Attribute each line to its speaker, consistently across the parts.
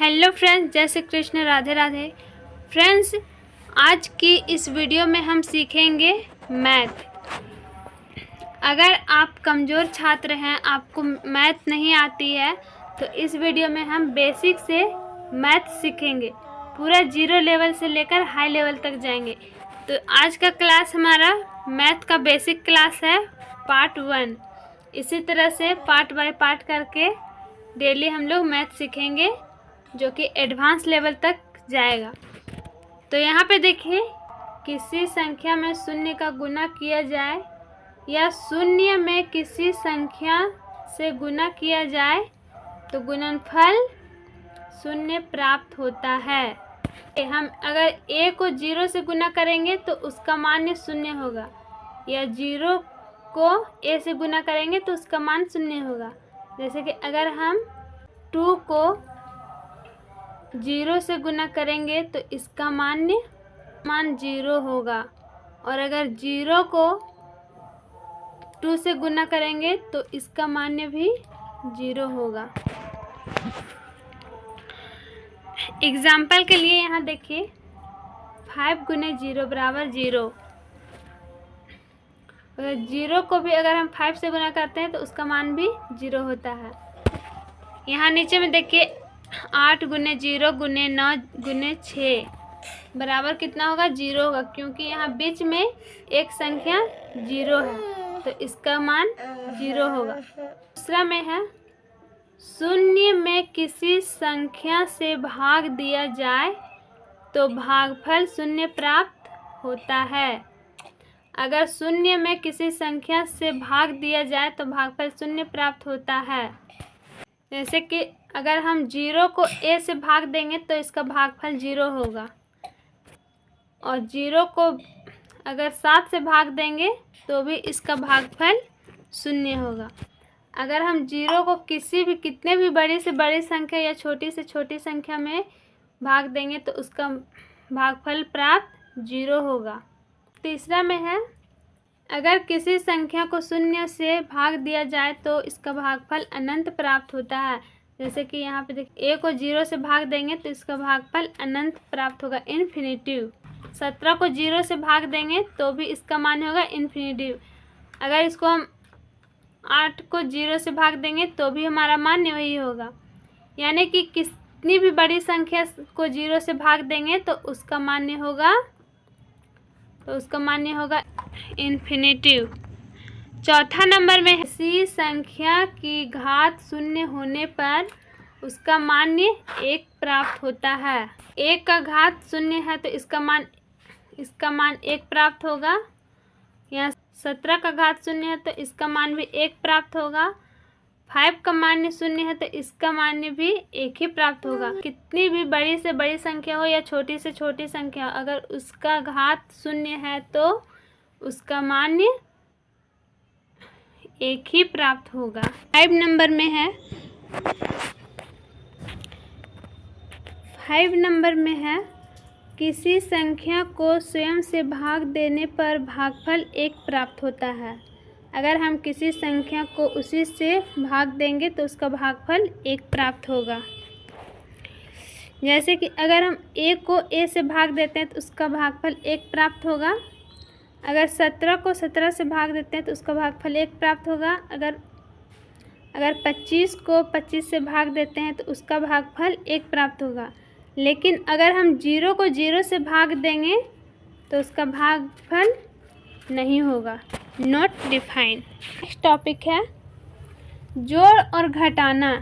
Speaker 1: Hello friends, जय Shri Krishna, Radhe Radhe. Friends, आज की इस वीडियो में हम सीखेंगे मैथ। अगर आप कमज़ोर छात्र हैं, आपको मैथ नहीं आती है, तो इस वीडियो में हम बेसिक से मैथ सीखेंगे। पूरा जीरो लेवल से लेकर हाई लेवल तक जाएंगे। तो आज का क्लास हमारा मैथ का बेसिक क्लास है, पार्ट 1। इसी तरह से पार्ट बाय पार्ट करके डेली हम लोग मैथ सीखेंगे, जो कि एडवांस लेवल तक जाएगा। तो यहाँ पे देखिए, किसी संख्या में शून्य का गुना किया जाए या शून्य में किसी संख्या से गुना किया जाए तो गुणनफल शून्य प्राप्त होता है। हम अगर a को 0 से गुना करेंगे तो उसका मान शून्य होगा, या 0 को a से गुना करेंगे तो उसका मान शून्य होगा। जैसे कि अगर हम 2 को 0 से गुना करेंगे तो इसका मान 0 होगा, और अगर 0 को 2 से गुना करेंगे तो इसका मान भी 0 होगा। एग्जाम्पल के लिए यहाँ देखिए, 5 गुने 0 बराबर 0। अगर 0 को भी अगर हम 5 से गुना करते हैं तो उसका मान भी 0 होता है। यहाँ नीचे में देखिए, 8 गुने 0 गुने 9 गुने 6 बराबर कितना होगा? 0 होगा, क्योंकि यहाँ बीच में एक संख्या 0 है, तो इसका मान 0 होगा। दूसरा में है, शून्य में किसी संख्या से भाग दिया जाए तो भागफल शून्य प्राप्त होता है। अगर शून्य में किसी संख्या से भाग दिया जाए तो भागफल शून्य प्राप्त होता है। जैसे कि अगर हम 0 को a से भाग देंगे तो इसका भागफल 0 होगा, और 0 को अगर 7 से भाग देंगे तो भी इसका भागफल शून्य होगा। अगर हम 0 को किसी भी कितने भी बड़ी से बड़ी संख्या या छोटी से छोटी संख्या में भाग देंगे तो उसका भागफल प्राप्त 0 होगा। तीसरा में है, अगर किसी संख्या को शून्य से भाग दिया जाए तो इसका भागफल अनंत प्राप्त होता है। जैसे कि यहाँ पे देखिए, a को 0 से भाग देंगे तो इसका भागफल अनंत प्राप्त होगा, इन्फिनिटिव। 17 को 0 से भाग देंगे तो भी इसका मान होगा इन्फिनिटिव। अगर इसको हम 8 को 0 से भाग देंगे तो भी हमारा मान वही होगा। यानी कि कितनी भी बड़ी संख्या को 0 से भाग देंगे तो उसका मान्य होगा इन्फिनिटिव। चौथा नंबर में, किसी संख्या की घात शून्य होने पर उसका मान्य 1 प्राप्त होता है। 1 का घात शून्य है तो इसका मान 1 प्राप्त होगा। यहाँ 17 का घात शून्य है तो इसका मान भी 1 प्राप्त होगा। 5 का मान शून्य है तो इसका मान भी 1 ही प्राप्त होगा। कितनी भी बड़ी से बड़ी संख्या हो या छोटी से छोटी संख्या, अगर उसका घात शून्य है तो उसका मान 1 ही प्राप्त होगा। 5 नंबर में है, किसी संख्या को स्वयं से भाग देने पर भागफल 1 प्राप्त होता है। अगर हम किसी संख्या को उसी से भाग देंगे तो उसका भागफल 1 प्राप्त होगा। जैसे कि अगर हम a को a से भाग देते हैं तो उसका भागफल 1 प्राप्त होगा। अगर 17 को 17 से भाग देते हैं तो उसका भागफल 1 प्राप्त होगा। अगर 25 को 25 से भाग देते हैं तो उसका भागफल 1 प्राप्त होगा। लेकिन अगर हम 0 को 0 से भाग देंगे तो उसका भागफल नहीं होगा, नॉट डिफाइन। नेक्स्ट टॉपिक है, जोड़ और घटाना,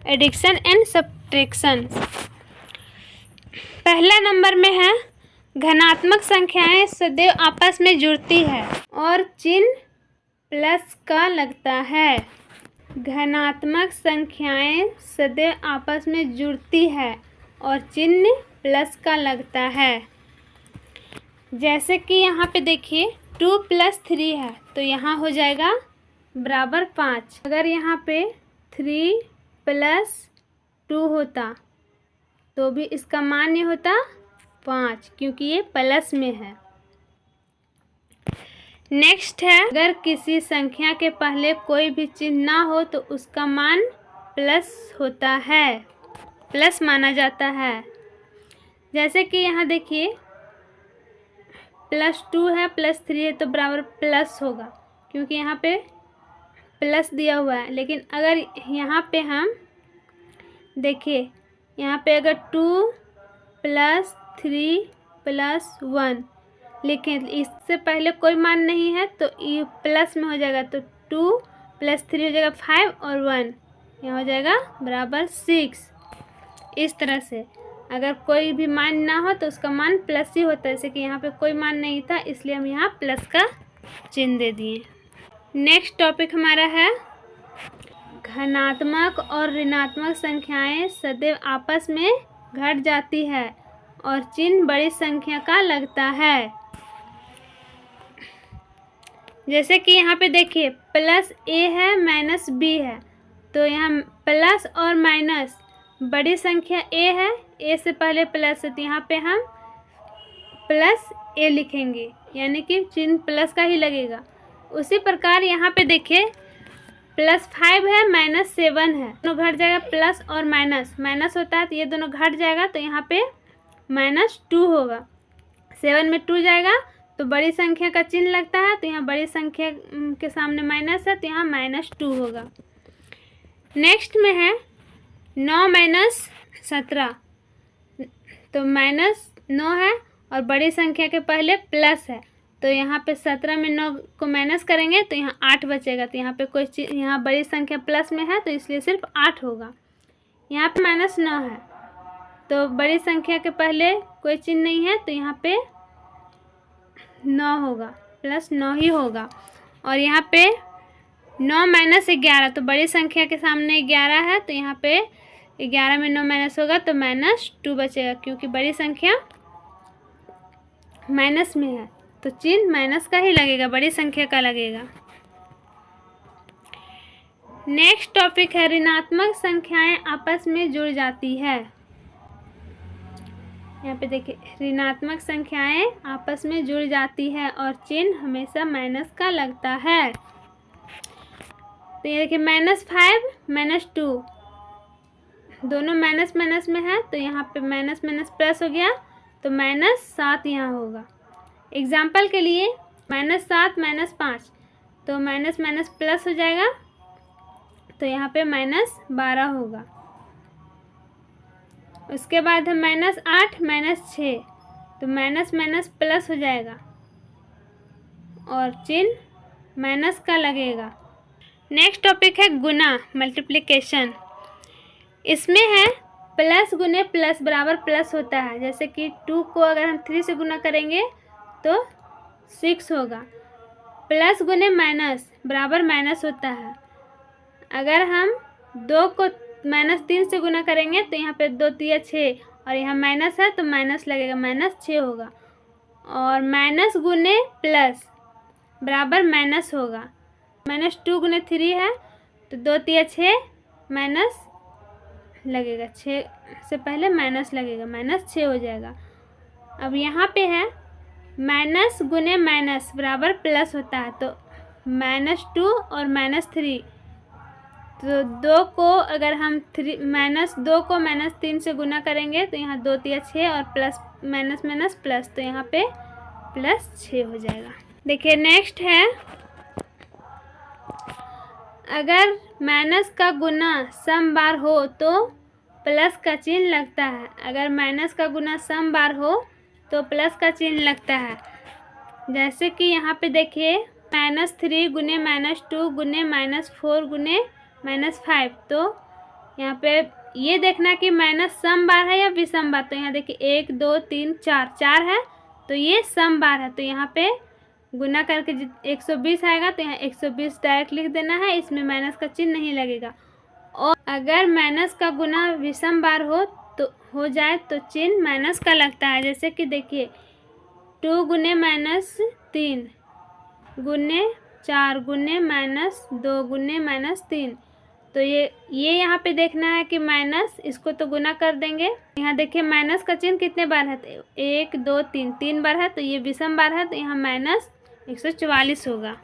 Speaker 1: एडिशन एंड सब्ट्रैक्शन। पहला नंबर में है, धनात्मक संख्याएं सदैव आपस में जुड़ती है और चिन्ह प्लस का लगता है। धनात्मक संख्याएं सदैव आपस में जुड़ती है और चिन्ह प्लस का लगता है। जैसे कि यहाँ पे देखिए, 2 + 3 है तो यहाँ हो जाएगा बराबर 5। अगर यहाँ पे 3 + 2 होता तो भी इसका मान होता 5, क्योंकि ये प्लस में है। नेक्स्ट है, अगर किसी संख्या के पहले कोई भी चिन्ह ना हो तो उसका मान प्लस होता है। प्लस माना जाता है। जैसे कि यहाँ देखिए +2 है +3 है तो बराबर प्लस होगा, क्योंकि यहाँ पे प्लस दिया हुआ है। लेकिन अगर यहाँ पे हम देखिए, यहाँ पे अगर 2 + 3 + 1 लिखें, इससे पहले कोई मान नहीं है तो ये प्लस में हो जाएगा, तो 2 + 3 हो जाएगा 5 और 1 यहाँ हो जाएगा बराबर 6। इस तरह से अगर कोई भी मान ना हो तो उसका मान प्लस ही होता है। जैसे कि यहाँ पे कोई मान नहीं था इसलिए हम यहाँ प्लस का चिन्ह दे दिए। नेक्स्ट टॉपिक हमारा है धनात्मक और ऋणात्मक संख्याएं सदैव आपस में घट जाती है और चिन्ह बड़ी संख्या का लगता है। जैसे कि यहाँ पे देखिए +a है -b है, तो यहाँ प्लस और माइनस बड़ी संख्या a है, a से पहले प्लस है तो यहाँ पे हम +a लिखेंगे, यानी कि चिन्ह प्लस का ही लगेगा। उसी प्रकार यहाँ पे देखिए +5 है -7 है, दोनों घट जाएगा, प्लस और माइनस माइनस होता है तो ये दोनों घट जाएगा, तो यहाँ पे -2 होगा। 7 में 2 जाएगा तो बड़ी संख्या का चिन्ह लगता है, तो यहाँ बड़ी संख्या के सामने माइनस है तो यहाँ -2 होगा। नेक्स्ट में है 9 - 17, तो -9 है और बड़ी संख्या के पहले प्लस है, तो यहाँ पे 17 में 9 को माइनस करेंगे तो यहाँ 8 बचेगा, तो यहाँ पे कोई चीज़, यहाँ बड़ी संख्या प्लस में है तो इसलिए सिर्फ 8 होगा। यहाँ पे -9 है तो बड़ी संख्या के पहले कोई चिन्ह नहीं है तो यहाँ पे 9 होगा, +9 ही होगा। और यहाँ पे 9 - 11, तो बड़ी संख्या के सामने 11 है तो यहाँ पे 11 में 9 माइनस होगा तो -2 बचेगा, क्योंकि बड़ी संख्या माइनस में है तो चिन्ह माइनस का ही लगेगा, बड़ी संख्या का लगेगा। नेक्स्ट टॉपिक है ऋणात्मक संख्याएं आपस में जुड़ जाती है। यहाँ पे देखिए ऋणात्मक संख्याएं आपस में जुड़ जाती है और चिन्ह हमेशा माइनस का लगता है। तो ये देखिए -5 - 2 दोनों माइनस माइनस में है तो यहाँ पे माइनस माइनस प्लस हो गया तो -7 यहाँ होगा। एग्जाम्पल के लिए -7 - 5, तो माइनस माइनस प्लस हो जाएगा तो यहाँ पे -12 होगा। उसके बाद है -8 - 6, तो माइनस माइनस प्लस हो जाएगा और चिन्ह माइनस का लगेगा। नेक्स्ट टॉपिक है गुना, मल्टीप्लिकेशन। इसमें है प्लस गुने प्लस बराबर प्लस होता है। जैसे कि 2 को अगर हम 3 से गुना करेंगे तो 6 होगा। प्लस गुने माइनस बराबर माइनस होता है। अगर हम 2 को -3 से गुना करेंगे तो यहाँ पे 2 3 6 और यहाँ माइनस है तो माइनस लगेगा, -6 होगा। और माइनस गुने प्लस बराबर माइनस होगा। -2 गुने 3 है तो 2 3 6 माइनस लगेगा, 6 से पहले माइनस लगेगा, -6 हो जाएगा। अब यहाँ पे है माइनस गुने माइनस बराबर प्लस होता है, तो -2 और -3, तो 2 को अगर हम -2 को -3 से गुना करेंगे तो यहाँ 2 3 6 और प्लस माइनस माइनस प्लस, तो यहाँ पे +6 हो जाएगा। देखिए नेक्स्ट है अगर माइनस का गुना सम बार हो तो प्लस का चिन्ह लगता है। अगर माइनस का गुना सम बार हो तो प्लस का चिन्ह लगता है। जैसे कि यहाँ पे देखिए -3 गुने -2 गुने -4 गुने -5, तो यहाँ पे ये देखना कि माइनस सम बार है या विषम बार। तो यहाँ देखिए 1 2 3 4 है तो ये सम बार है, तो यहाँ पे गुना करके 120 आएगा तो यहाँ 120 डायरेक्ट लिख देना है, इसमें माइनस का चिन्ह नहीं लगेगा। और अगर माइनस का गुना विषम बार हो जाए तो चिन्ह माइनस का लगता है। जैसे कि देखिए 2 गुने -3 गुने 4 गुने -2 गुने -3, तो ये यहाँ पे देखना है कि माइनस, इसको तो गुना कर देंगे। यहाँ देखिए माइनस का चिन्ह कितने बार है, तो 1 2 3 बार है, तो ये विषम बार है तो यहाँ -144 होगा।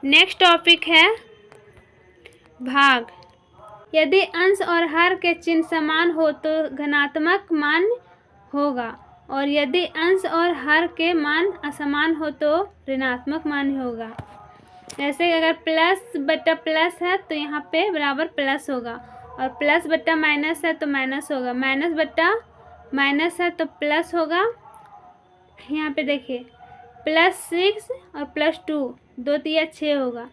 Speaker 1: नेक्स्ट टॉपिक है भाग। यदि अंश और हर के चिन्ह समान हो तो धनात्मक मान होगा और यदि अंश और हर के मान असमान हो तो ऋणात्मक मान होगा। जैसे अगर प्लस बट्टा प्लस है तो यहाँ पे बराबर प्लस होगा और प्लस बट्टा माइनस है तो माइनस होगा, माइनस बट्टा माइनस है तो प्लस होगा। यहाँ पे देखिए +6 और +2 2 तिया 6 होगा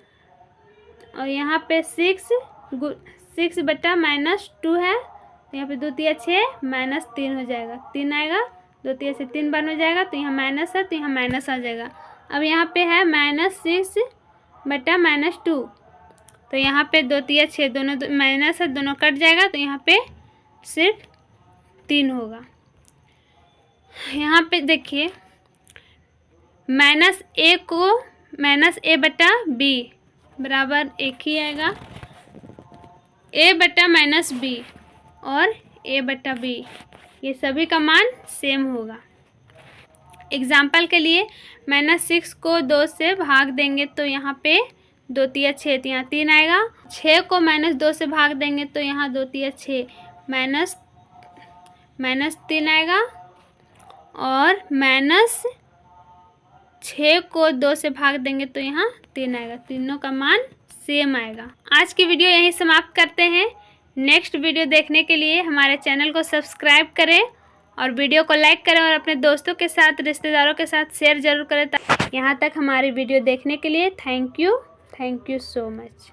Speaker 1: और यहाँ पे 6 बट्टा -2 है तो यहाँ पे 2 तिया 6 -3 हो जाएगा, 3 आएगा, 2 तिया से 3 बार हो जाएगा तो यहाँ माइनस है तो यहाँ माइनस आ जाएगा। अब यहाँ पे है -6 बट्टा -2 तो यहाँ पे 2 तिया 6 दोनों माइनस है, दोनों कट जाएगा तो यहाँ पे सिर्फ 3 होगा। यहाँ पे देखिए -a को -a बट्टा b बराबर एक ही आएगा, a बट्टा -b और a बट्टा b ये सभी का मान सेम होगा। एग्जाम्पल के लिए -6 को 2 से भाग देंगे तो यहाँ पे 2 तिया 6 तो यहाँ 3 आएगा। 6 को -2 से भाग देंगे तो यहाँ 2 तिया 6 -3 आएगा और -6 को 2 से भाग देंगे तो यहाँ 3 आएगा। तीनों का मान सेम आएगा। आज की वीडियो यहीं समाप्त करते हैं। नेक्स्ट वीडियो देखने के लिए हमारे चैनल को सब्सक्राइब करें और वीडियो को लाइक करें और अपने दोस्तों के साथ, रिश्तेदारों के साथ शेयर जरूर करें। यहाँ तक हमारी वीडियो देखने के लिए थैंक यू सो मच।